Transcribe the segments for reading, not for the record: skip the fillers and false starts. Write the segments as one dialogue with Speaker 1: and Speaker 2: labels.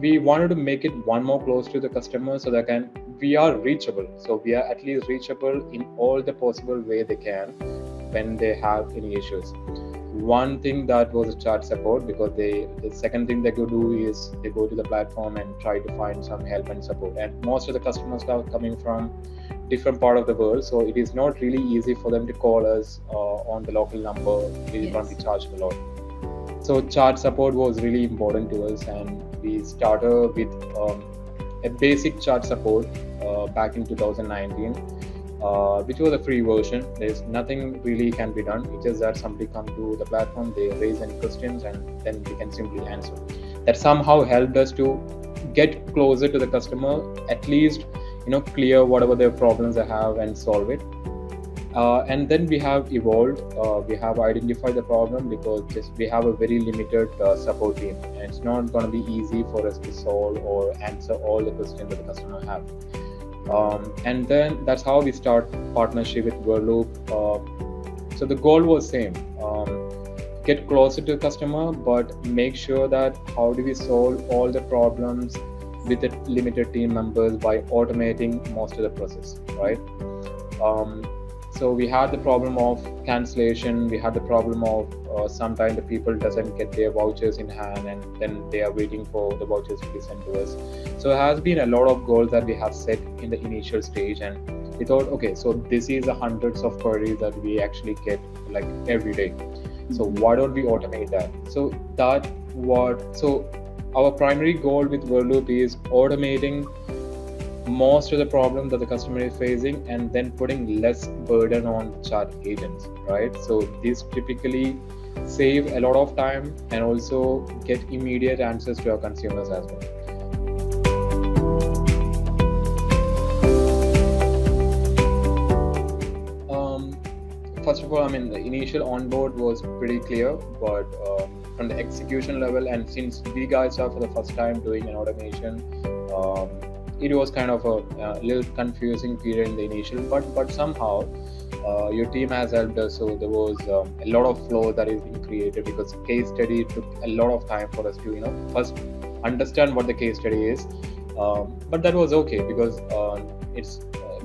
Speaker 1: we wanted to make it one more close to the customer so that we are reachable. So we are at least reachable in all the possible way they can when they have any issues. One thing that was a chat support, because the second thing they could do is they go to the platform and try to find some help and support. And most of the customers are coming from different part of the world, so it is not really easy for them to call us on the local number. We can't be charged a lot. So chat support was really important to us, and we started with a basic chat support back in 2019, which was a free version. There's nothing really can be done. It's just that somebody come to the platform, they raise any questions, and then we can simply answer. That somehow helped us to get closer to the customer, at least clear whatever their problems they have and solve it. And then we have evolved. We have identified the problem, because we have a very limited support team, and it's not going to be easy for us to solve or answer all the questions that the customer have. And then that's how we start partnership with Whirloop. So the goal was same: get closer to the customer, but make sure that how do we solve all the problems with the limited team members by automating most of the process, right? So we had the problem of cancellation. We had the problem of sometimes the people doesn't get their vouchers in hand, and then they are waiting for the vouchers to be sent to us. So it has been a lot of goals that we have set in the initial stage, and we thought, okay, so this is the hundreds of queries that we actually get like every day. So why don't we automate that? So our primary goal with Whirloop is automating most of the problems that the customer is facing, and then putting less burden on chat agents, right? So this typically save a lot of time and also get immediate answers to our consumers as well. First of all, the initial onboard was pretty clear, but from the execution level, and since we guys are for the first time doing an automation, it was kind of a little confusing period in the initial, but somehow your team has helped us. So there was a lot of flow that is being created, because case study took a lot of time for us to first understand what the case study is. But that was okay, because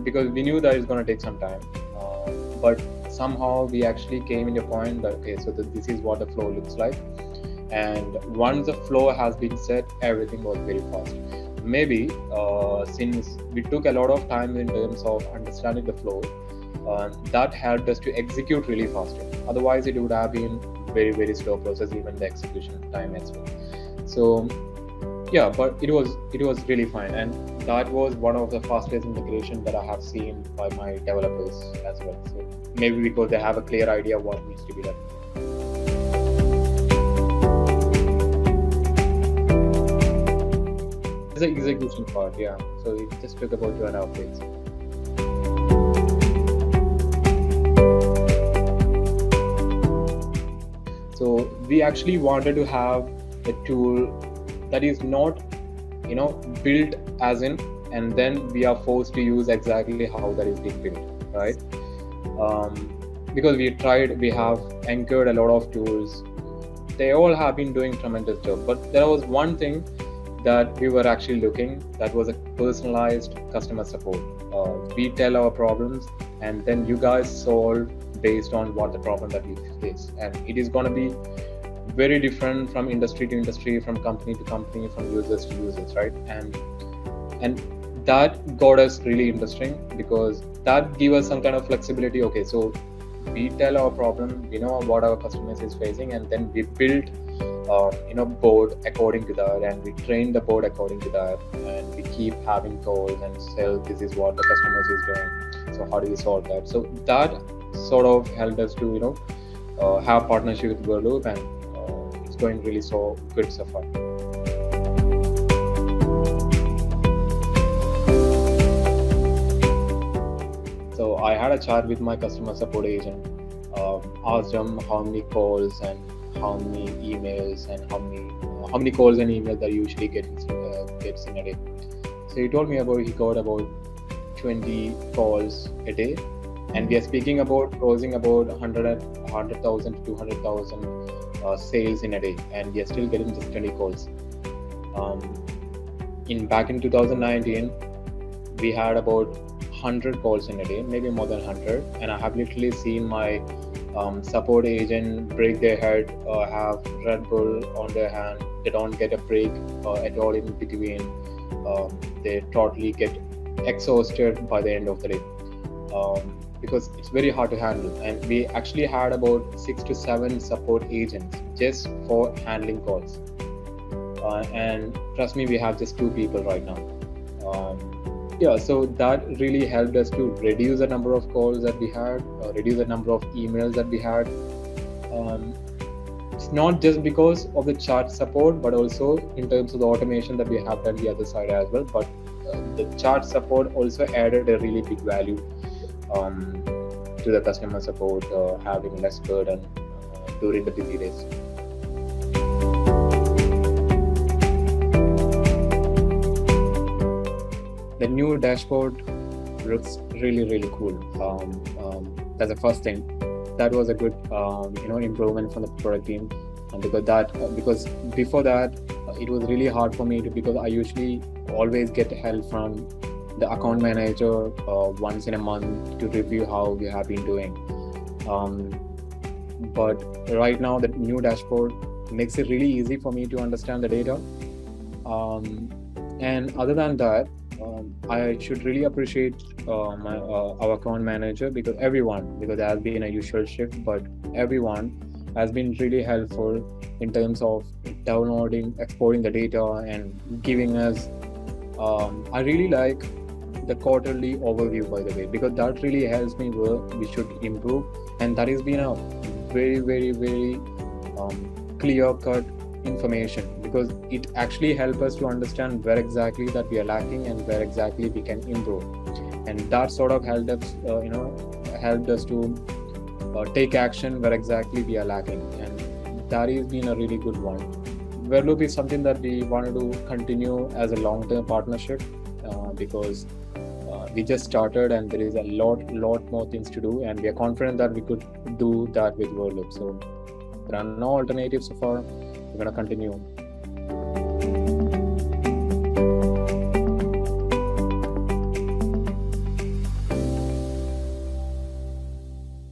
Speaker 1: because we knew that it's going to take some time. But somehow we actually came in a point that okay, so this is what the flow looks like. And once the flow has been set, everything was very fast. Maybe since we took a lot of time in terms of understanding the flow, that helped us to execute really faster. Otherwise, it would have been very, very slow process, even the execution time as well. So yeah, but it was really fine, and that was one of the fastest integration that I have seen by my developers as well. So maybe because they have a clear idea of what needs to be done. The execution part, yeah. So it just took about 2.5 days. So we actually wanted to have a tool that is not, built as in, and then we are forced to use exactly how that is being built, right? Because we have anchored a lot of tools. They all have been doing tremendous job, but there was one thing that we were actually looking, that was a personalized customer support. We tell our problems, and then you guys solve based on what the problem that we face, and it is going to be very different from industry to industry, from company to company, from users to users, right? And that got us really interesting, because that gave us some kind of flexibility. Okay, so we tell our problem, we know what our customers is facing, and then we build board according to that, and we train the board according to that, and we keep having calls and sell, this is what the customers is doing, so how do we solve that? So that sort of helped us to have partnership with Whirloop, and it's going really so good so far. So I had a chat with my customer support agent, asked them how many calls and how many emails and how many calls and emails that usually gets in a day. So he told me he got about 20 calls a day, and we are speaking about closing about 100,000 to 200,000 sales in a day, and we are still getting just 20 calls. back in 2019, we had about 100 calls in a day, maybe more than 100, and I have literally seen my support agent break their head, have Red Bull on their hand. They don't get a break at all in between. They totally get exhausted by the end of the day, because it's very hard to handle. And we actually had about 6 to 7 support agents just for handling calls. And trust me, we have just 2 people right now. Yeah, so that really helped us to reduce the number of calls that we had, reduce the number of emails that we had. Um, it's not just because of the chat support, but also in terms of the automation that we have done the other side as well. But the chat support also added a really big value um, to the customer support, having less burden during the busy days. The new dashboard looks really cool. That's the first thing. That was a good improvement from the product team, and because before that it was really hard for me to, because I usually always get help from the account manager once in a month to review how we have been doing. Um, but right now the new dashboard makes it really easy for me to understand the data. And other than that, I should really appreciate our account manager, because there has been a usual shift, but everyone has been really helpful in terms of downloading, exporting the data, and giving us. I really like the quarterly overview, by the way, because that really helps me where we should improve, and that has been a very clear cut information, because it actually helps us to understand where exactly that we are lacking and where exactly we can improve. And that sort of helped us to take action where exactly we are lacking, and that has been a really good one. Verloop is something that we wanted to continue as a long-term partnership, because we just started and there is a lot more things to do, and we are confident that we could do that with Verloop. So there are no alternatives so far. We're going to continue